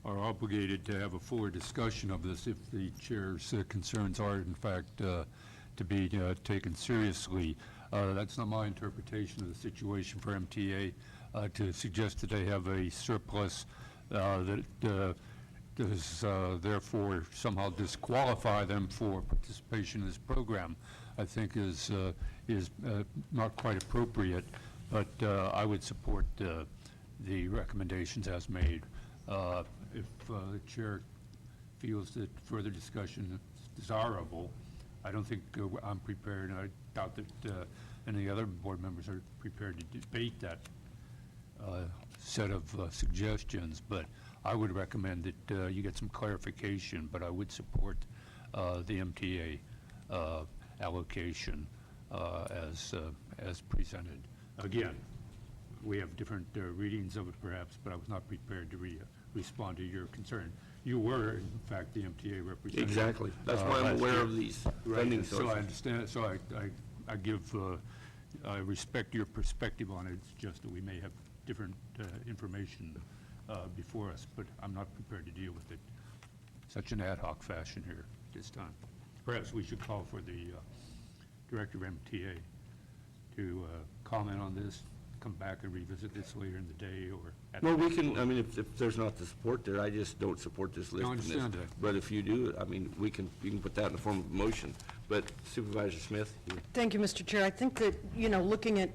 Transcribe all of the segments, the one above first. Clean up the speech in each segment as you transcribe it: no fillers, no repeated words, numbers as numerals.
are obligated to have a fuller discussion of this if the chair's concerns are in fact to be taken seriously. That's not my interpretation of the situation for MTA, to suggest that they have a surplus that does therefore somehow disqualify them for participation in this program, I think is not quite appropriate. But I would support the recommendations as made. If the chair feels that further discussion is desirable, I don't think I'm prepared, and I doubt that any other board members are prepared to debate that set of suggestions, but I would recommend that you get some clarification, but I would support the MTA allocation as presented. Again, we have different readings of it perhaps, but I was not prepared to respond to your concern. You were, in fact, the MTA representative. Exactly. That's why I'm aware of these funding sources. So I understand. So I give, I respect your perspective on it. It's just that we may have different information before us, but I'm not prepared to deal with it such an ad hoc fashion here this time. Perhaps we should call for the director of MTA to comment on this, come back and revisit this later in the day or at Well, we can, I mean, if there's not the support there, I just don't support this list. I understand that. But if you do, I mean, you can put that in the form of a motion. But Supervisor Smith? Thank you, Mr. Chair. I think that, looking at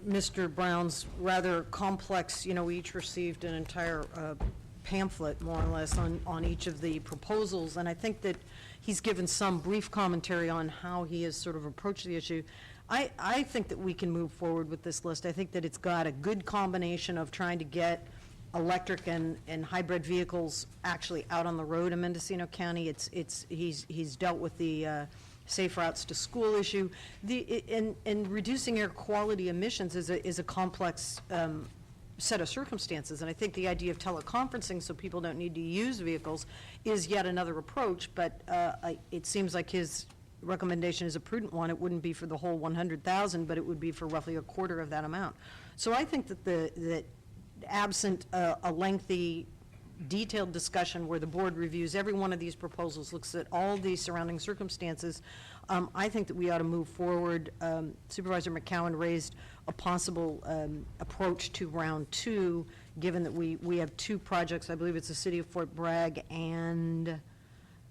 Mr. Brown's rather complex, we each received an entire pamphlet, more or less, on each of the proposals, and I think that he's given some brief commentary on how he has sort of approached the issue. I think that we can move forward with this list. I think that it's got a good combination of trying to get electric and hybrid vehicles actually out on the road in Mendocino County. He's dealt with the safe routes to school issue. And reducing air quality emissions is a complex set of circumstances, and I think the idea of teleconferencing so people don't need to use vehicles is yet another approach, but it seems like his recommendation is a prudent one. It wouldn't be for the whole 100,000, but it would be for roughly a quarter of that amount. So I think that that absent a lengthy, detailed discussion where the board reviews every one of these proposals, looks at all the surrounding circumstances, I think that we ought to move forward. Supervisor McCowan raised a possible approach to round two, given that we have two projects. I believe it's the city of Fort Bragg and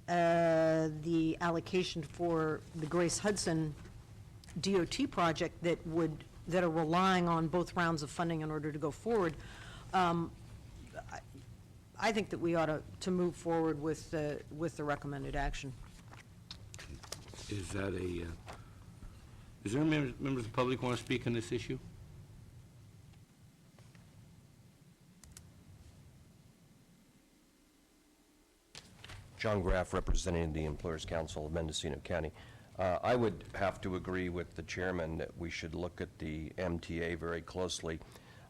the allocation for the Grace Hudson DOT project that are relying on both rounds of funding in order to go forward. I think that we ought to move forward with the recommended action. Is there members of the public want to speak on this issue? John Graff, representing the Employers Council of Mendocino County. I would have to agree with the chairman that we should look at the MTA very closely.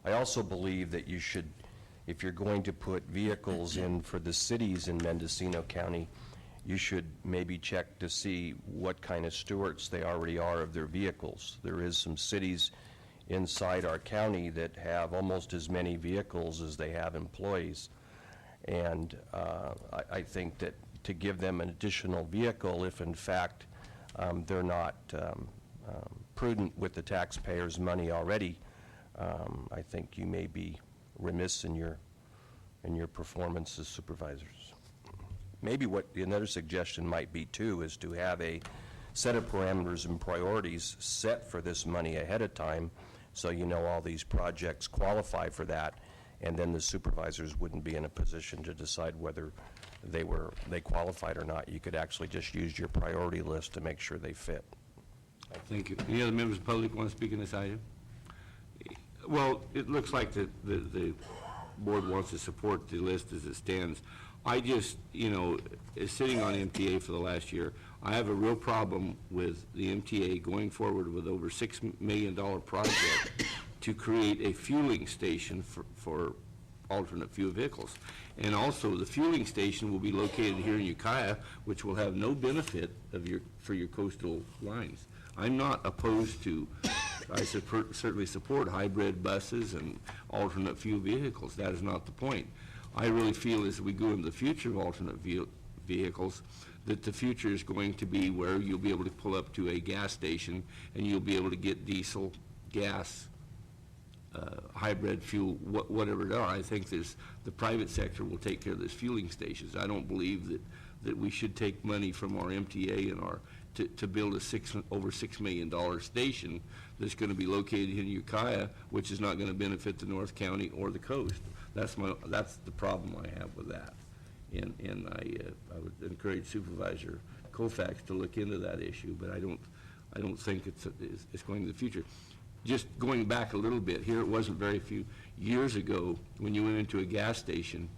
I also believe that you should, if you're going to put vehicles in for the cities in Mendocino County, you should maybe check to see what kind of stewards they already are of their vehicles. There is some cities inside our county that have almost as many vehicles as they have employees. And I think that to give them an additional vehicle, if in fact they're not prudent with the taxpayers' money already, I think you may be remiss in your performance as supervisors. Maybe what another suggestion might be too is to have a set of parameters and priorities set for this money ahead of time, so you know all these projects qualify for that, and then the supervisors wouldn't be in a position to decide whether they qualified or not. You could actually just use your priority list to make sure they fit. Thank you. Any other members of the public want to speak on this item? Well, it looks like the board wants to support the list as it stands. I just, sitting on MTA for the last year, I have a real problem with the MTA going forward with over $6 million project to create a fueling station for alternate fuel vehicles. And also, the fueling station will be located here in Ukiah, which will have no benefit for your coastal lines. I'm not opposed to, I certainly support hybrid buses and alternate fuel vehicles. That is not the point. I really feel as we go into the future of alternate vehicles, that the future is going to be where you'll be able to pull up to a gas station and you'll be able to get diesel, gas, hybrid fuel, whatever they are. I think the private sector will take care of those fueling stations. I don't believe that we should take money from our MTA and to build over $6 million station that's going to be located in Ukiah, which is not going to benefit the North County or the coast. That's the problem I have with that. And I would encourage Supervisor Colfax to look into that issue, but I don't think it's going to the future. Just going back a little bit, here it wasn't very few years ago, when you went into a gas station,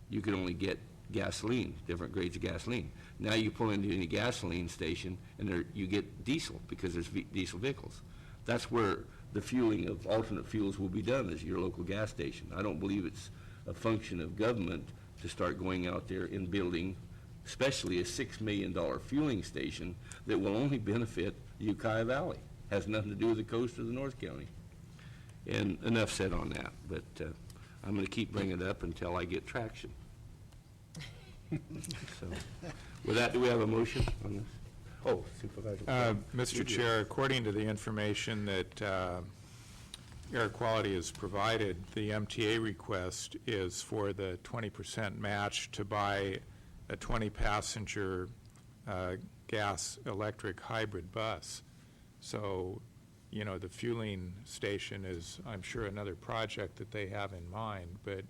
you could only get gasoline, different grades of gasoline. Now you pull into any gasoline station and you get diesel because there's diesel vehicles. That's where the fueling of alternate fuels will be done, is your local gas station. I don't believe it's a function of government to start going out there and building, especially a $6 million fueling station that will only benefit the Ukiah Valley. Has nothing to do with the coast or the North County. And enough said on that, but I'm going to keep bringing it up until I get traction. So, with that, do we have a motion on this? Oh, Supervisor. Mr. Chair, according to the information that Air Quality has provided, the MTA request is for the 20% match to buy a 20-passenger gas-electric hybrid bus. So, you know, the fueling station is, I'm sure, another project that they have in mind, but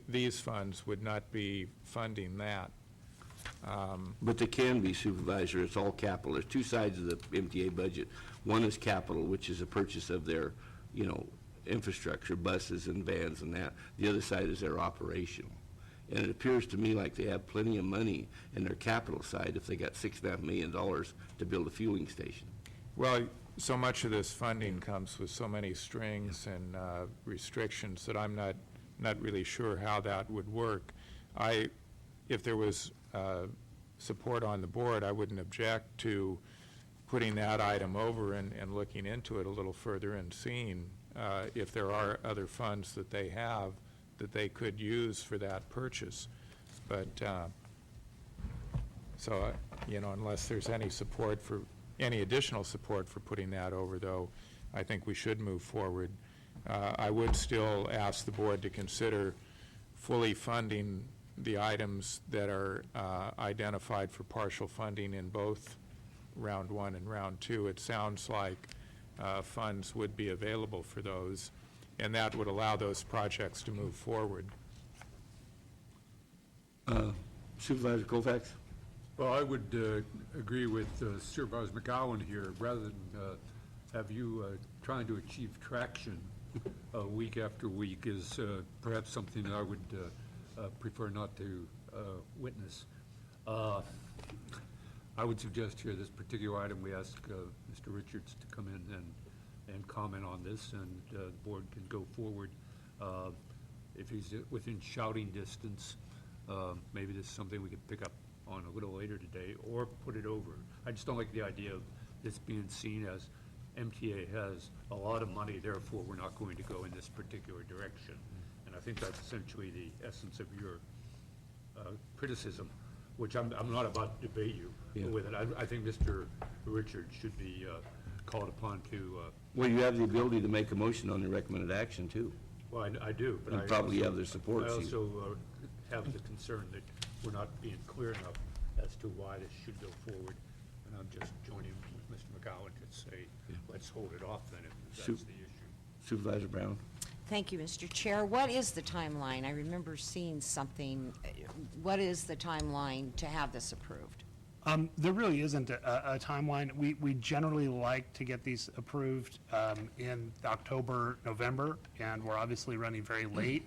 these funds would not be funding that. But they can be, Supervisor. It's all capital. There's two sides of the MTA budget. One is capital, which is a purchase of their, infrastructure, buses and vans and that. The other side is their operational. And it appears to me like they have plenty of money in their capital side if they got $6.5 million to build a fueling station. Well, so much of this funding comes with so many strings and restrictions that I'm not really sure how that would work. If there was support on the board, I wouldn't object to putting that item over and looking into it a little further and seeing if there are other funds that they have that they could use for that purchase. But, unless there's any additional support for putting that over, though, I think we should move forward. I would still ask the board to consider fully funding the items that are identified for partial funding in both round one and round two. It sounds like funds would be available for those, and that would allow those projects to move forward. Supervisor Colfax? Well, I would agree with Supervisor McGowan here. Rather than have you trying to achieve traction week after week is perhaps something that I would prefer not to witness. I would suggest here this particular item, we ask Mr. Richards to come in and comment on this, and the board can go forward. If he's within shouting distance, maybe this is something we could pick up on a little later today, or put it over. I just don't like the idea of this being seen as MTA has a lot of money, therefore we're not going to go in this particular direction. And I think that's essentially the essence of your criticism, which I'm not about to debate you with it. I think Mr. Richards should be called upon to... Well, you have the ability to make a motion on the recommended action, too. Well, I do, but And probably have their support. I also have the concern that we're not being clear enough as to why this should go forward. And I'm just joining with Mr. McGowan to say, let's hold it off then if that's the issue. Supervisor Brown? Thank you, Mr. Chair. What is the timeline? I remember seeing something. What is the timeline to have this approved? There really isn't a timeline. We generally like to get these approved in October, November, and we're obviously running very late